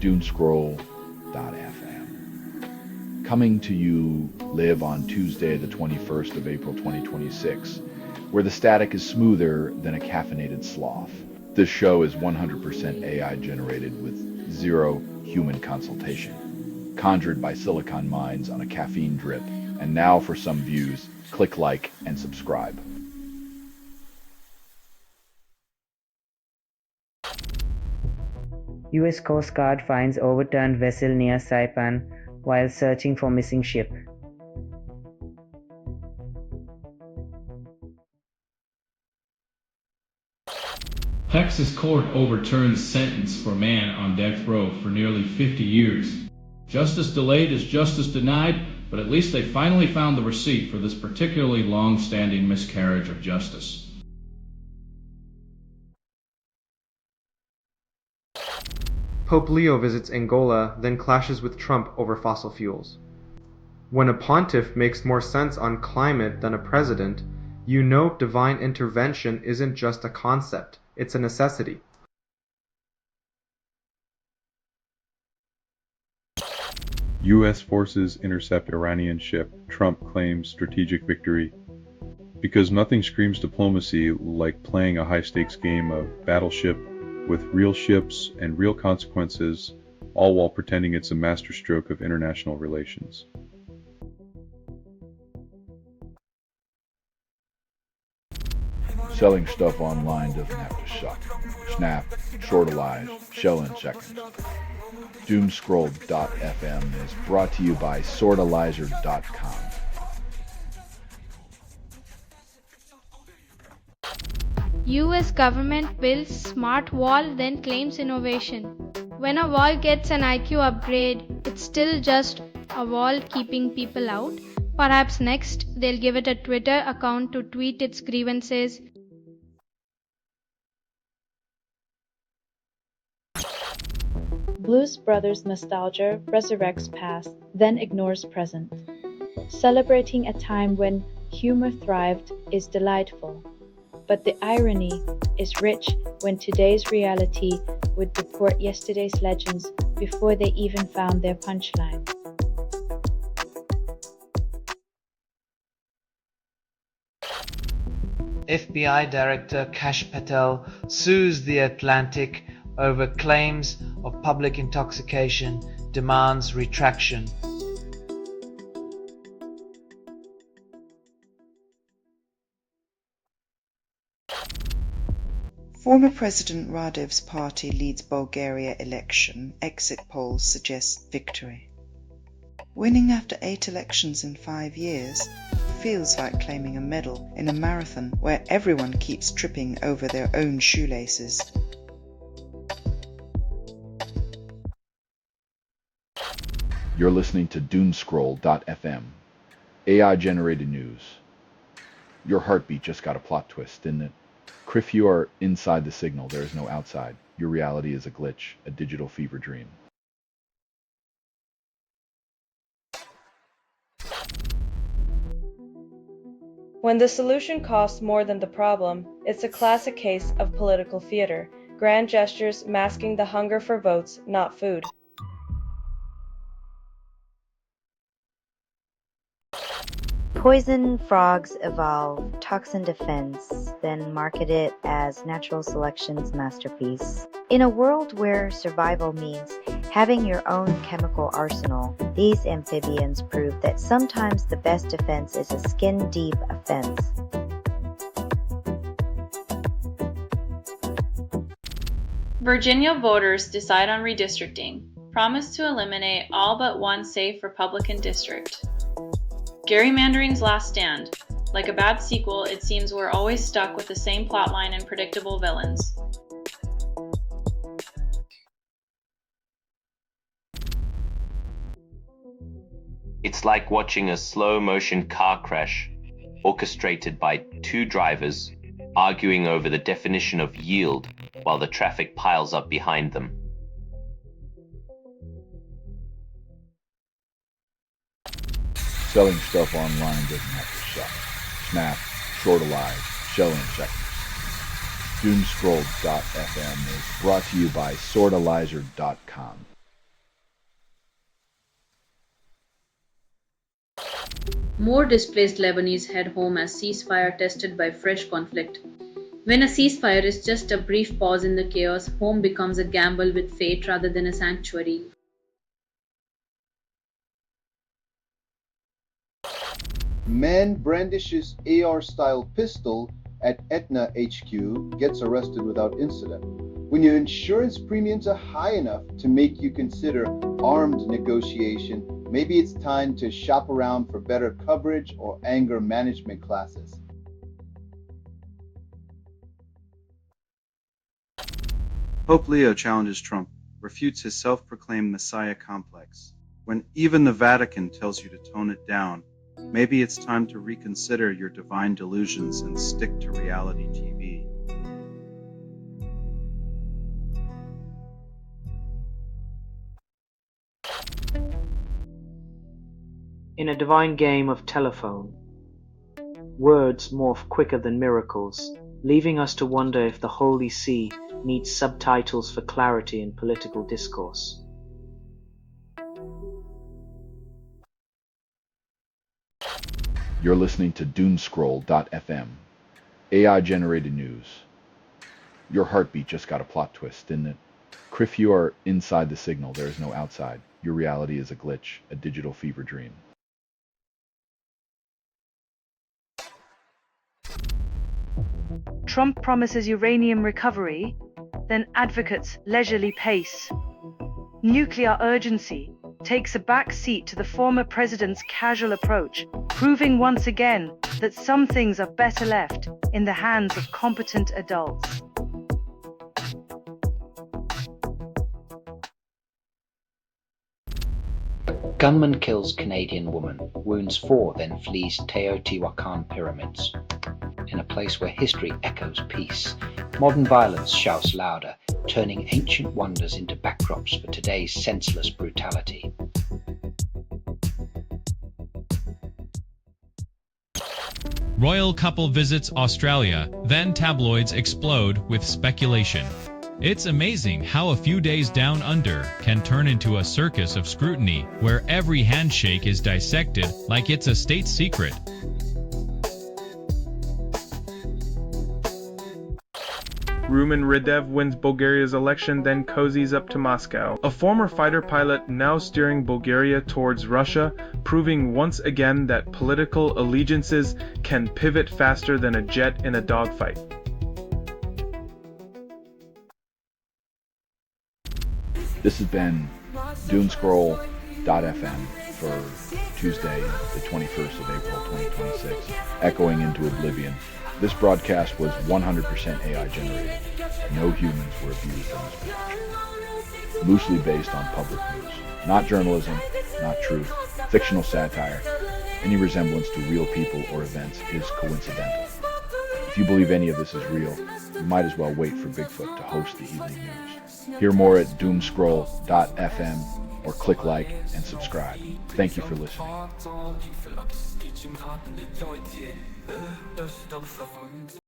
Doomscroll.fm. Coming to you live on Tuesday, the 21st of April 2026, where the static is smoother than a caffeinated sloth. This show is 100% AI generated with zero human consultation, conjured by silicon minds on a caffeine drip. And now for some views, click like and subscribe. U.S. Coast Guard finds overturned vessel near Saipan while searching for missing ship. Texas court overturns sentence for man on death row for nearly 50 years. Justice delayed is justice denied, but at least they finally found the receipt for this particularly long-standing miscarriage of justice. Pope Leo visits Angola, then clashes with Trump over fossil fuels. When a pontiff makes more sense on climate than a president, you know divine intervention isn't just a concept, it's a necessity. U.S. forces intercept Iranian ship. Trump claims strategic victory. Because nothing screams diplomacy like playing a high-stakes game of battleship with real ships and real consequences, all while pretending it's a masterstroke of international relations. Selling stuff online doesn't have to suck. Snap, shortalize, shell in seconds. Doomscroll.fm is brought to you by sortalizer.com. US government builds smart wall then claims innovation. When a wall gets an IQ upgrade, it's still just a wall keeping people out. Perhaps next they'll give it a Twitter account to tweet its grievances. Blues Brothers nostalgia resurrects past, then ignores present. Celebrating a time when humor thrived is delightful, but the irony is rich when today's reality would deport yesterday's legends before they even found their punchline. FBI Director Kash Patel sues The Atlantic over claims of public intoxication, demands retraction. Former President Radev's party leads Bulgaria election. Exit polls suggest victory. Winning after 8 elections in 5 years feels like claiming a medal in a marathon where everyone keeps tripping over their own shoelaces. You're listening to Doomscroll.fm. AI-generated news. Your heartbeat just got a plot twist, didn't it? Criff, you are inside the signal. There is no outside. Your reality is a glitch, a digital fever dream. When the solution costs more than the problem, it's a classic case of political theater, grand gestures masking the hunger for votes, not food. Poison frogs evolve toxin defense, then market it as natural selection's masterpiece. In a world where survival means having your own chemical arsenal, these amphibians prove that sometimes the best defense is a skin-deep offense. Virginia voters decide on redistricting, promise to eliminate all but one safe Republican district. Gerrymandering's last stand. Like a bad sequel, it seems we're always stuck with the same plotline and predictable villains. It's like watching a slow-motion car crash, orchestrated by 2 drivers arguing over the definition of yield while the traffic piles up behind them. Selling stuff online doesn't have to suck. Snap, shortalize, shell in seconds. Doomscroll.fm is brought to you by sortalizer.com. More displaced Lebanese head home as ceasefire tested by fresh conflict. When a ceasefire is just a brief pause in the chaos, home becomes a gamble with fate rather than a sanctuary. Man brandishes AR-style pistol at Etna HQ, gets arrested without incident. When your insurance premiums are high enough to make you consider armed negotiation, maybe it's time to shop around for better coverage or anger management classes. Pope Leo challenges Trump, refutes his self-proclaimed Messiah complex. When even the Vatican tells you to tone it down, maybe it's time to reconsider your divine delusions and stick to reality TV. In a divine game of telephone, words morph quicker than miracles, leaving us to wonder if the Holy See needs subtitles for clarity in political discourse. You're listening to Doomscroll.fm, AI-generated news. Your heartbeat just got a plot twist, didn't it? If you are inside the signal, there is no outside. Your reality is a glitch, a digital fever dream. Trump promises uranium recovery, then advocates leisurely pace. Nuclear urgency takes a back seat to the former president's casual approach, proving once again that some things are better left in the hands of competent adults. Gunman kills Canadian woman, wounds 4, then flees Teotihuacan pyramids. In a place where history echoes peace, modern violence shouts louder, turning ancient wonders into backdrops for today's senseless brutality. Royal couple visits Australia, then tabloids explode with speculation. It's amazing how a few days down under can turn into a circus of scrutiny where every handshake is dissected like it's a state secret. Rumen Radev wins Bulgaria's election, then cozies up to Moscow. A former fighter pilot now steering Bulgaria towards Russia, proving once again that political allegiances can pivot faster than a jet in a dogfight. This has been Doomscroll.fm for Tuesday, the 21st of April, 2026, echoing into oblivion. This broadcast was 100% AI generated. No humans were abused in this production. Loosely based on public news. Not journalism, not truth, fictional satire. Any resemblance to real people or events is coincidental. If you believe any of this is real, you might as well wait for Bigfoot to host the evening news. Hear more at Doomscroll.fm or click like and subscribe. Thank you for listening.